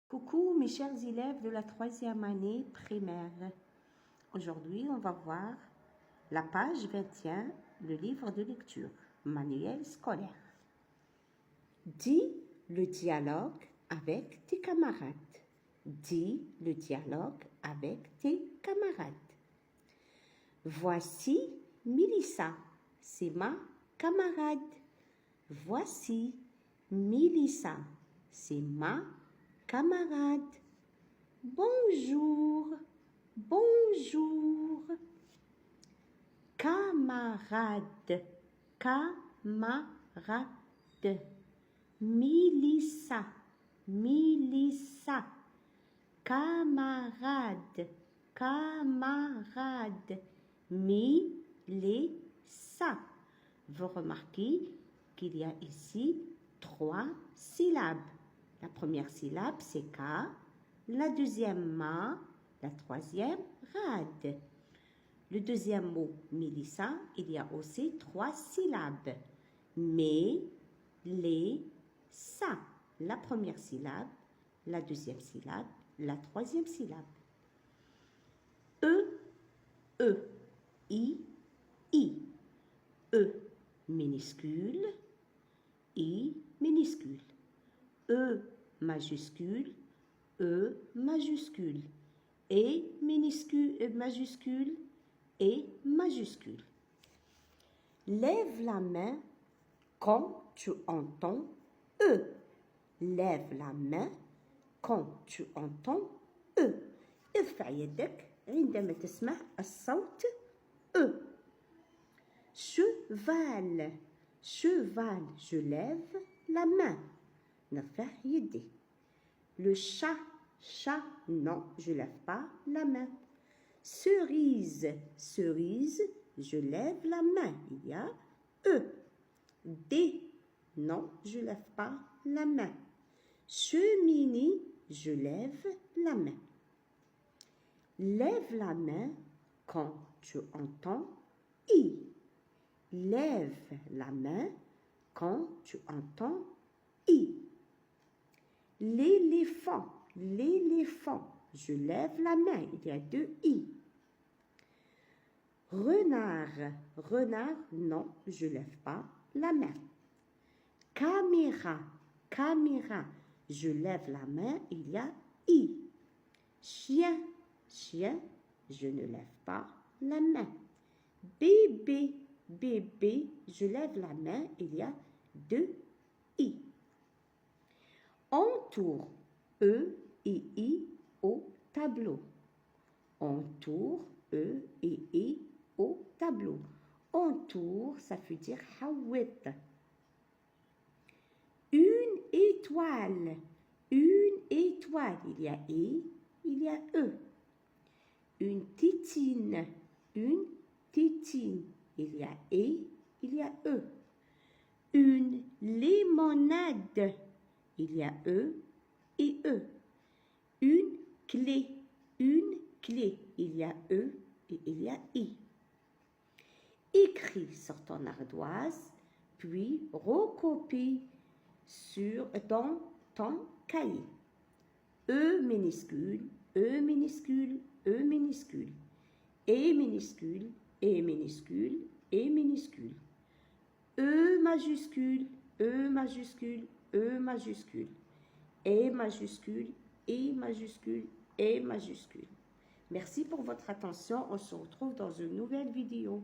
Coucou mes chers élèves de la 3e année primaire. Aujourd'hui, on va voir la page 21, le livre de lecture, manuel scolaire. Dis le dialogue avec tes camarades. Dis le dialogue avec tes camarades. Voici Mélissa, c'est ma camarade. Voici Mélissa, c'est ma camarade. Bonjour, bonjour. Camarade, camarade. Mélissa, Mélissa. Camarade, camarade. Mélissa. Vous remarquez qu'il y a ici 3 syllabes. La première syllabe, c'est K. La deuxième, ma. La troisième, rad. Le deuxième mot, Mélissa, il y a aussi 3 syllabes. Mais, les, ça. La première syllabe, la deuxième syllabe, la troisième syllabe. E, I, E minuscule, I minuscule. E majuscule, E majuscule. Et minuscule, majuscule, et majuscule. Lève la main quand tu entends E. Lève la main quand tu entends E. ارفع يدك عندما تسمع الصوت E. Cheval, cheval, je lève la main. نرفع يدي. Le chat, chat, non, je lève pas la main. Cerise, cerise, je lève la main. Il y a E. Dé, non, je lève pas la main. Cheminée, je lève la main. Lève la main quand tu entends I. Lève la main quand tu entends I. L'éléphant, l'éléphant, je lève la main, il y a 2 I. Renard, renard, non, je lève pas la main. Caméra, caméra, je lève la main, il y a I. Chien, chien, je ne lève pas la main. Bébé, bébé, je lève la main, il y a 2 I. Entoure, E et I au tableau. Entoure, E et I au tableau. Entoure, ça veut dire حوط. Une étoile, une étoile, il y a I, il y a E. Une tétine, une tétine, il y a E, il y a E. Une limonade, il y a E et E. Une clé, il y a E et il y a I. Écris sur ton ardoise, puis recopie dans ton cahier. E minuscule, E minuscule, E minuscule. E minuscule, E minuscule, E minuscule. E majuscule, E majuscule, E majuscule. E majuscule, E majuscule, E majuscule. Merci pour votre attention. On se retrouve dans une nouvelle vidéo.